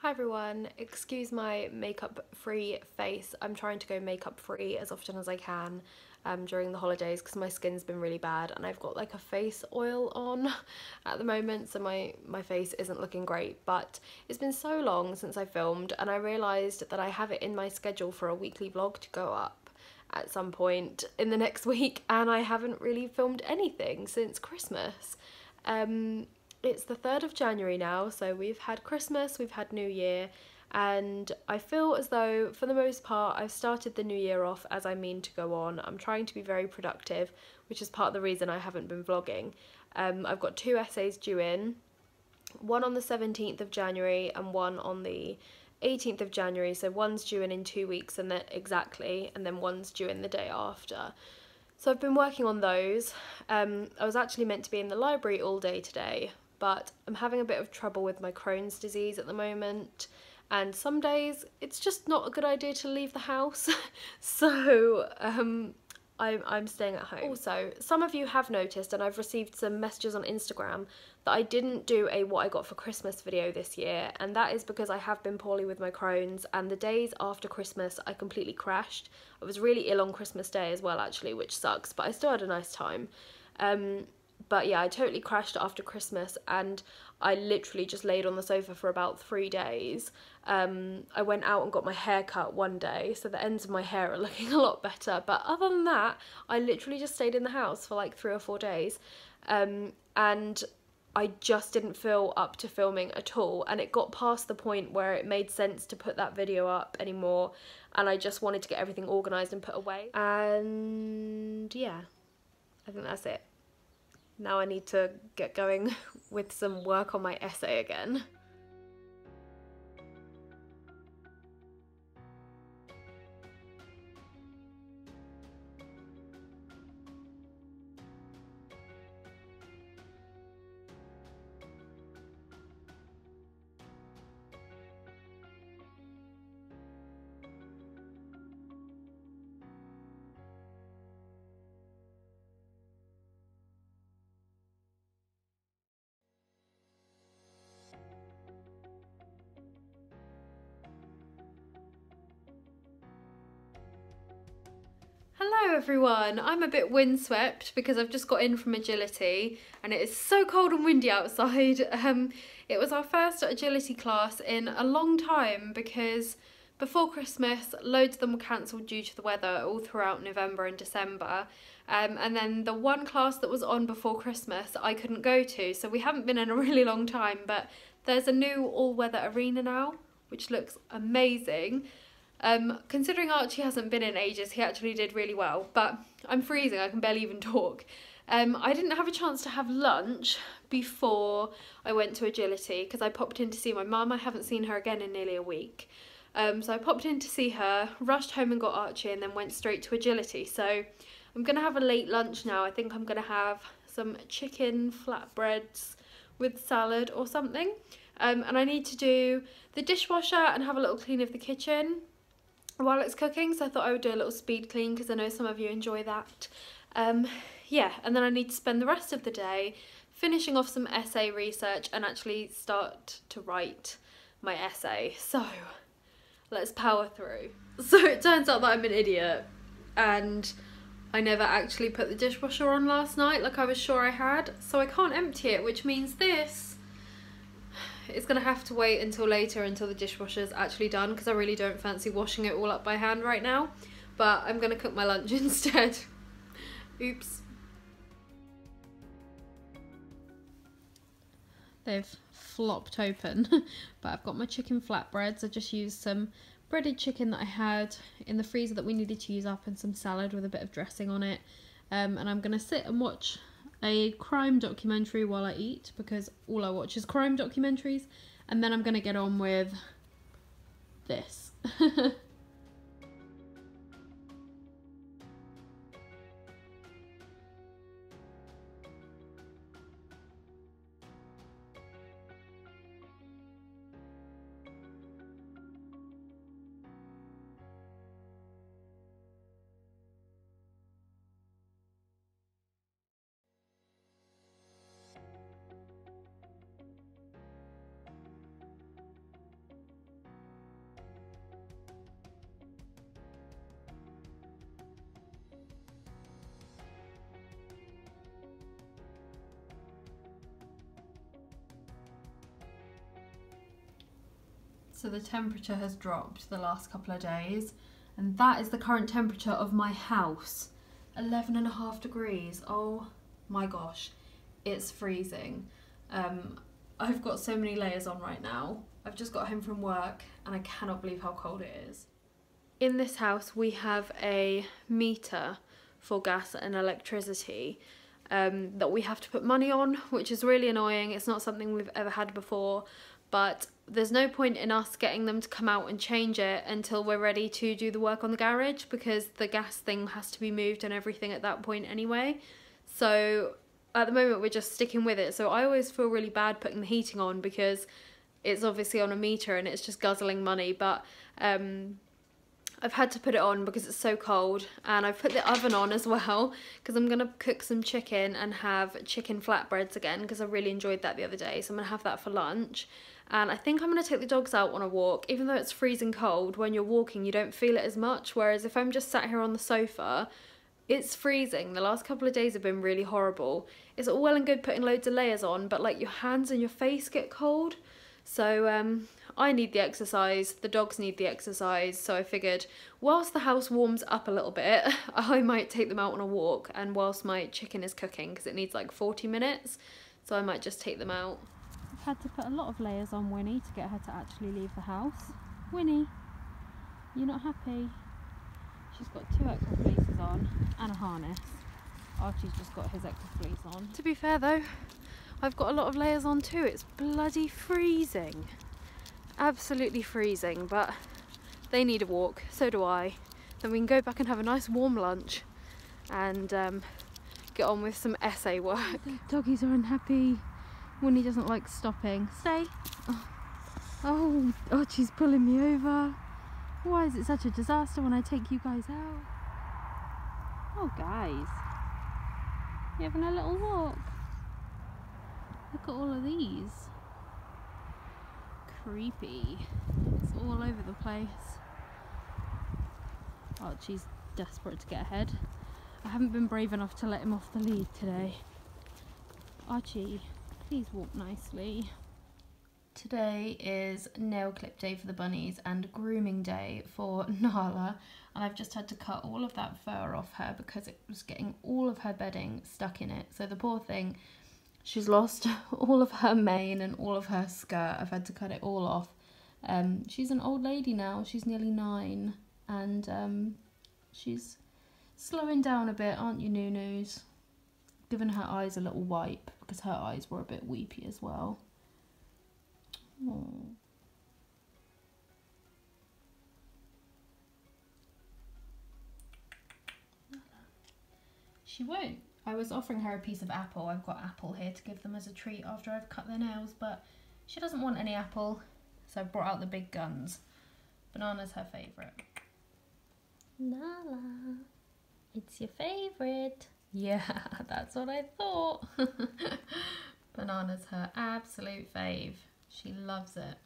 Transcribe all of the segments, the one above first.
Hi everyone, excuse my makeup free face. I'm trying to go makeup free as often as I can during the holidays because my skin's been really bad and I've got like a face oil on at the moment, so my face isn't looking great. But it's been so long since I filmed and I realised that I have it in my schedule for a weekly vlog to go up at some point in the next week, and I haven't really filmed anything since Christmas. It's the 3rd of January now, so we've had Christmas, we've had New Year, and I feel as though for the most part I've started the new year off as I mean to go on. I'm trying to be very productive, which is part of the reason I haven't been vlogging. I've got 2 essays due in, one on the 17th of January and one on the 18th of January, so one's due in 2 weeks and then exactly, and then one's due in the day after. So I've been working on those. I was actually meant to be in the library all day today, but I'm having a bit of trouble with my Crohn's disease at the moment, and some days it's just not a good idea to leave the house. So I'm staying at home. Also, some of you have noticed, and I've received some messages on Instagram, that I didn't do a what I got for Christmas video this year, and that is because I have been poorly with my Crohn's, and the days after Christmas I completely crashed. I was really ill on Christmas Day as well actually, which sucks, but I still had a nice time. But yeah, I totally crashed after Christmas and I literally just laid on the sofa for about 3 days. I went out and got my hair cut one day, so the ends of my hair are looking a lot better, but other than that I literally just stayed in the house for like 3 or 4 days, and I just didn't feel up to filming at all, and it got past the point where it made sense to put that video up anymore, and I just wanted to get everything organised and put away. And yeah, I think that's it. Now I need to get going with some work on my essay again. Hello everyone, I'm a bit windswept because I've just got in from agility and it is so cold and windy outside. It was our first agility class in a long time because before Christmas loads of them were cancelled due to the weather all throughout November and December, and then the one class that was on before Christmas I couldn't go to, so we haven't been in a really long time, but there's a new all-weather arena now which looks amazing. Considering Archie hasn't been in ages, he actually did really well, but I'm freezing, I can barely even talk. I didn't have a chance to have lunch before I went to agility because I popped in to see my mum. I haven't seen her again in nearly a week. So I popped in to see her, rushed home and got Archie, and then went straight to agility. So I'm going to have a late lunch now. I think I'm going to have some chicken flatbreads with salad or something. And I need to do the dishwasher and have a little clean of the kitchen while it's cooking, so I thought I would do a little speed clean because I know some of you enjoy that. Yeah, and then I need to spend the rest of the day finishing off some essay research and actually start to write my essay. So let's power through. So it turns out that I'm an idiot and I never actually put the dishwasher on last night like I was sure I had, so I can't empty it, which means this it's gonna have to wait until later, until the dishwasher's actually done, because I really don't fancy washing it all up by hand right now. But I'm gonna cook my lunch instead. Oops. They've flopped open, but I've got my chicken flatbreads. I just used some breaded chicken that I had in the freezer that we needed to use up, and some salad with a bit of dressing on it. And I'm gonna sit and watch a crime documentary while I eat, because all I watch is crime documentaries, and then I'm gonna get on with this. So the temperature has dropped the last couple of days, and that is the current temperature of my house. 11.5 degrees. Oh my gosh, it's freezing. I've got so many layers on right now. I've just got home from work and I cannot believe how cold it is. In this house we have a meter for gas and electricity that we have to put money on, which is really annoying. It's not something we've ever had before, but there's no point in us getting them to come out and change it until we're ready to do the work on the garage, because the gas thing has to be moved and everything at that point anyway. So at the moment we're just sticking with it. So I always feel really bad putting the heating on because it's obviously on a meter and it's just guzzling money, but I've had to put it on because it's so cold, and I've put the oven on as well because I'm going to cook some chicken and have chicken flatbreads again because I really enjoyed that the other day, so I'm going to have that for lunch. And I think I'm going to take the dogs out on a walk. Even though it's freezing cold, when you're walking you don't feel it as much, whereas if I'm just sat here on the sofa, it's freezing. The last couple of days have been really horrible. It's all well and good putting loads of layers on, but like your hands and your face get cold. So I need the exercise, the dogs need the exercise, so I figured whilst the house warms up a little bit, I might take them out on a walk, and whilst my chicken is cooking, because it needs like 40 minutes, so I might just take them out. I've had to put a lot of layers on Winnie to get her to actually leave the house. Winnie, you're not happy? She's got 2 extra fleeces on and a harness. Archie's just got his extra fleece on. To be fair though, I've got a lot of layers on too. It's bloody freezing. Absolutely freezing, but they need a walk, so do I. Then we can go back and have a nice warm lunch and get on with some essay work. The doggies are unhappy. Winnie doesn't like stopping. Stay. Oh, Archie's pulling me over. Why is it such a disaster when I take you guys out? Oh guys, you having a little walk? Look at all of these. Creepy. It's all over the place. Archie's desperate to get ahead. I haven't been brave enough to let him off the lead today. Archie, please walk nicely. Today is nail clip day for the bunnies and grooming day for Nahla, and I've just had to cut all of that fur off her because it was getting all of her bedding stuck in it. So the poor thing, she's lost all of her mane and all of her skirt. I've had to cut it all off. She's an old lady now, she's nearly 9, and she's slowing down a bit, aren't you, Noo-Noos? Giving her eyes a little wipe because her eyes were a bit weepy as well. Aww. She won't. I was offering her a piece of apple. I've got apple here to give them as a treat after I've cut their nails, but she doesn't want any apple, so I brought out the big guns. Banana's her favourite. Nahla, it's your favourite. Yeah, that's what I thought. Banana's her absolute fave. She loves it.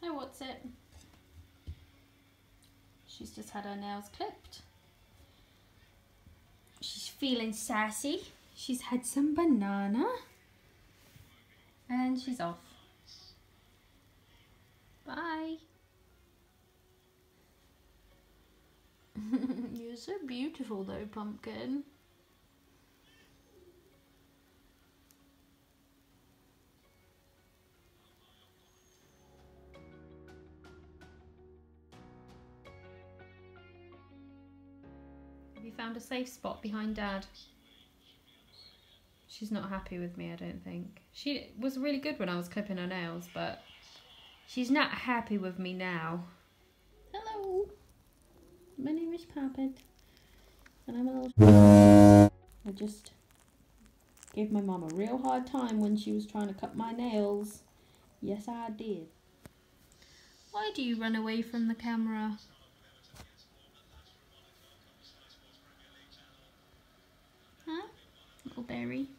Hi, Wotsit. She's just had her nails clipped. She's feeling sassy. She's had some banana. And she's off. Bye. You're so beautiful though, Pumpkin. Have you found a safe spot behind Dad? She's not happy with me, I don't think. She was really good when I was clipping her nails, but she's not happy with me now. Hello. My name is Poppet. And I'm a little... I just gave my mum a real hard time when she was trying to cut my nails. Yes, I did. Why do you run away from the camera? Huh? Little berry.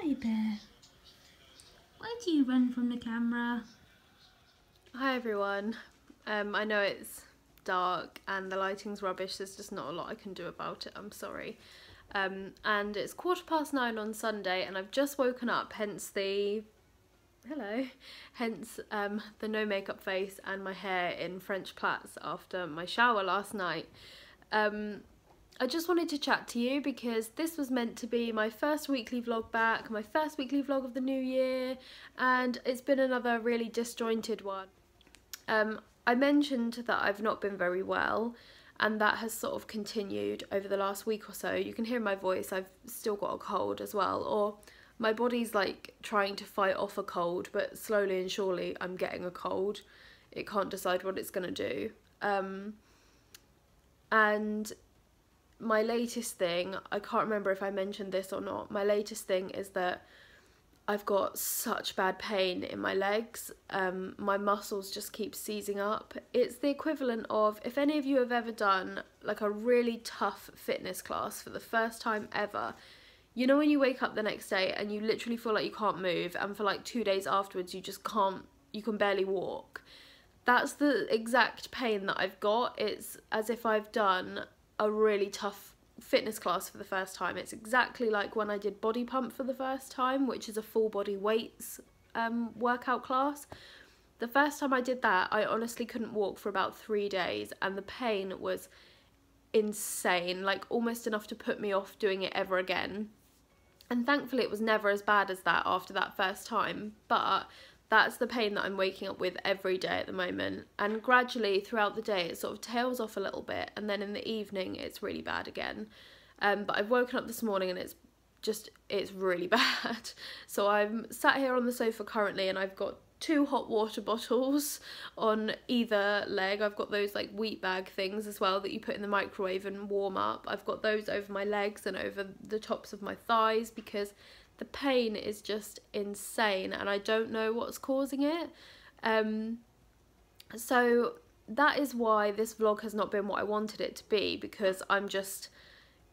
Why, Bear? do you run from the camera? Hi everyone. I know it's dark and the lighting's rubbish, there's just not a lot I can do about it, I'm sorry. And it's 9:15 on Sunday and I've just woken up, hence the no makeup face and my hair in French plaits after my shower last night. I just wanted to chat to you because this was meant to be my first weekly vlog back, my first weekly vlog of the new year, and it's been another really disjointed one. I mentioned that I've not been very well, and that has sort of continued over the last week or so. You can hear in my voice I've still got a cold as well, or my body's like trying to fight off a cold, but slowly and surely I'm getting a cold. It can't decide what it's gonna do. And my latest thing, I can't remember if I mentioned this or not, my latest thing is that I've got such bad pain in my legs. My muscles just keep seizing up. It's the equivalent of, if any of you have ever done like a really tough fitness class for the first time ever, you know when you wake up the next day and you literally feel like you can't move, and for like 2 days afterwards you just can't, you can barely walk. That's the exact pain that I've got. It's as if I've done a really tough fitness class for the first time. It's exactly like when I did body pump for the first time, which is a full body weights workout class. The first time I did that, I honestly couldn't walk for about 3 days and the pain was insane, like almost enough to put me off doing it ever again. And thankfully it was never as bad as that after that first time, but that's the pain that I'm waking up with every day at the moment, and gradually throughout the day it sort of tails off a little bit, and then in the evening it's really bad again. But I've woken up this morning and it's really bad. So I'm sat here on the sofa currently and I've got 2 hot water bottles on either leg. I've got those like wheat bag things as well that you put in the microwave and warm up. I've got those over my legs and over the tops of my thighs because the pain is just insane and I don't know what's causing it. So that is why this vlog has not been what I wanted it to be, because I'm just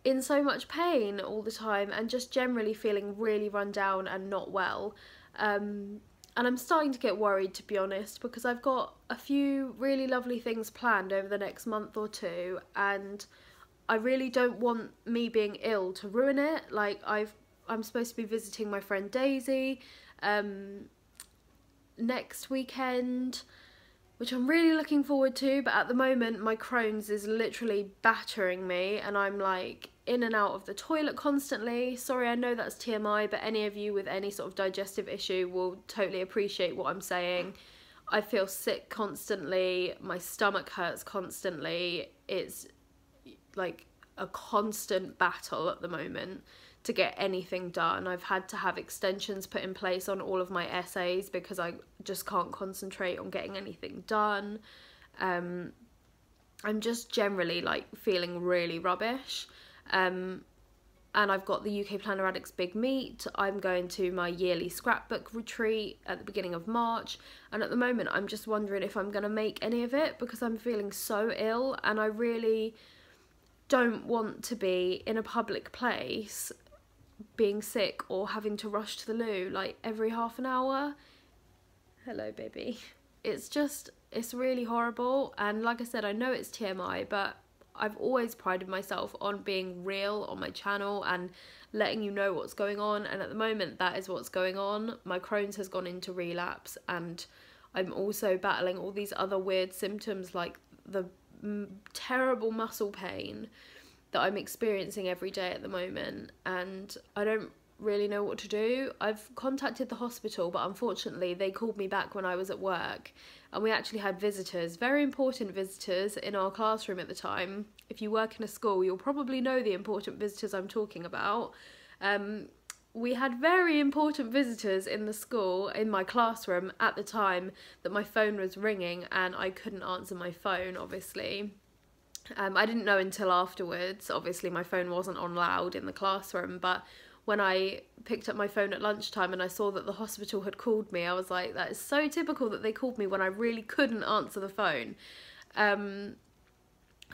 in so much pain all the time and just generally feeling really run down and not well. And I'm starting to get worried, to be honest, because I've got a few really lovely things planned over the next month or two and I really don't want me being ill to ruin it. Like I'm supposed to be visiting my friend Daisy next weekend, which I'm really looking forward to, but at the moment my Crohn's is literally battering me and I'm like in and out of the toilet constantly. Sorry, I know that's TMI, but any of you with any sort of digestive issue will totally appreciate what I'm saying. I feel sick constantly, my stomach hurts constantly. It's like a constant battle at the moment to get anything done. I've had to have extensions put in place on all of my essays because I just can't concentrate on getting anything done. I'm just generally like feeling really rubbish. And I've got the UK Planner Addicts Big Meet. I'm going to my yearly scrapbook retreat at the beginning of March, and at the moment I'm just wondering if I'm going to make any of it because I'm feeling so ill and I really don't want to be in a public place being sick or having to rush to the loo like every half an hour. Hello baby. It's really horrible, and like I said, I know it's TMI, but I've always prided myself on being real on my channel and letting you know what's going on, and at the moment that is what's going on. My Crohn's has gone into relapse and I'm also battling all these other weird symptoms like the terrible muscle pain that I'm experiencing every day at the moment, and I don't really know what to do. I've contacted the hospital, but unfortunately they called me back when I was at work and we actually had visitors, very important visitors in our classroom at the time. If you work in a school, you'll probably know the important visitors I'm talking about. We had very important visitors in the school, in my classroom at the time that my phone was ringing and I couldn't answer my phone, obviously. I didn't know until afterwards. Obviously my phone wasn't on loud in the classroom, but when I picked up my phone at lunchtime and I saw that the hospital had called me, I was like, that is so typical that they called me when I really couldn't answer the phone.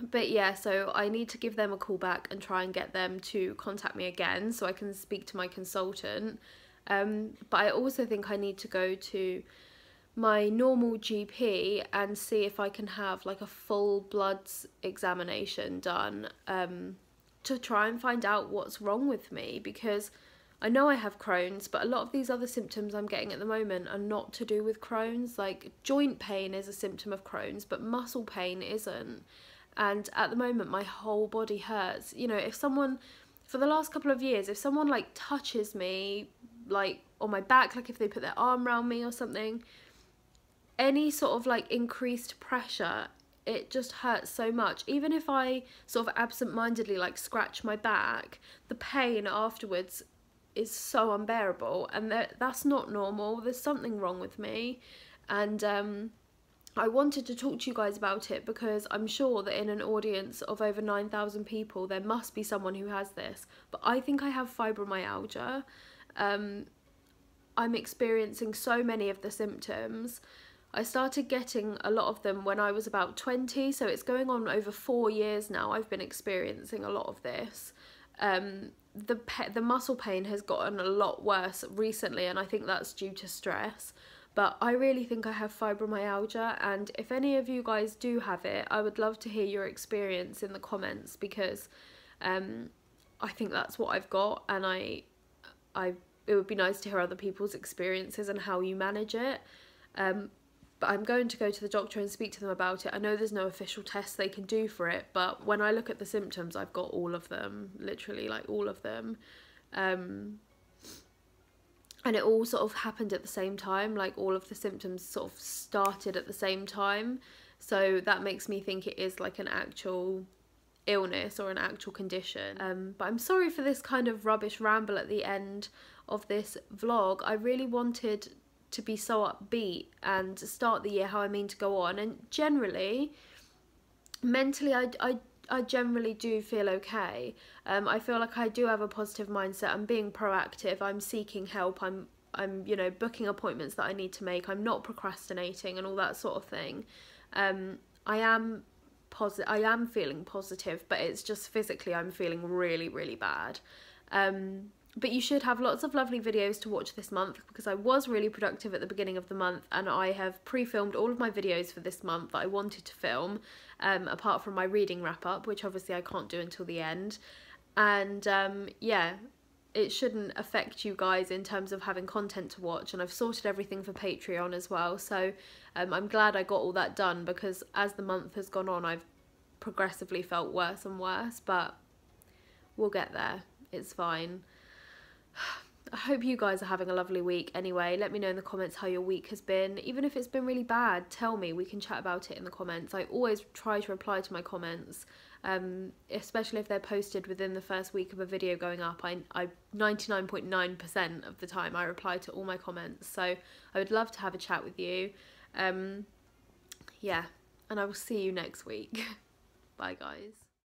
But yeah, so I need to give them a call back and try and get them to contact me again so I can speak to my consultant. But I also think I need to go to my normal GP and see if I can have like a full bloods examination done, to try and find out what's wrong with me, because I know I have Crohn's, but a lot of these other symptoms I'm getting at the moment are not to do with Crohn's. Like joint pain is a symptom of Crohn's, but muscle pain isn't. And at the moment my whole body hurts. You know, if someone, for the last couple of years, if someone like touches me like on my back, like if they put their arm around me or something, any sort of like increased pressure, it just hurts so much. Even if I sort of absent-mindedly like scratch my back, the pain afterwards is so unbearable, and that's not normal. There's something wrong with me, and I wanted to talk to you guys about it because I'm sure that in an audience of over 9,000 people there must be someone who has this, but I think I have fibromyalgia. I'm experiencing so many of the symptoms. I started getting a lot of them when I was about 20, so it's going on over 4 years now. I've been experiencing a lot of this. The muscle pain has gotten a lot worse recently, and I think that's due to stress. But I really think I have fibromyalgia, and if any of you guys do have it, I would love to hear your experience in the comments, because I think that's what I've got, and it would be nice to hear other people's experiences and how you manage it. But I'm going to go to the doctor and speak to them about it. I know there's no official test they can do for it, but when I look at the symptoms, I've got all of them, literally like all of them. And it all sort of happened at the same time, like all of the symptoms sort of started at the same time. So that makes me think it is like an actual illness or an actual condition. But I'm sorry for this kind of rubbish ramble at the end of this vlog. I really wanted to be so upbeat and to start the year how I mean to go on, and generally mentally I generally do feel okay. I feel like I do have a positive mindset. I'm being proactive, I'm seeking help, I'm you know, booking appointments that I need to make, I'm not procrastinating and all that sort of thing. I am feeling positive, but it's just physically I'm feeling really, really bad. But you should have lots of lovely videos to watch this month, because I was really productive at the beginning of the month, and I have pre-filmed all of my videos for this month that I wanted to film, apart from my reading wrap-up, which obviously I can't do until the end. And yeah, it shouldn't affect you guys in terms of having content to watch, and I've sorted everything for Patreon as well, so I'm glad I got all that done, because as the month has gone on I've progressively felt worse and worse, but we'll get there, it's fine. I hope you guys are having a lovely week anyway. Let me know in the comments how your week has been. Even if it's been really bad, tell me, we can chat about it in the comments. I always try to reply to my comments, especially if they're posted within the first week of a video going up. I 99.9% of the time I reply to all my comments, so I would love to have a chat with you. Yeah, and I will see you next week. Bye guys.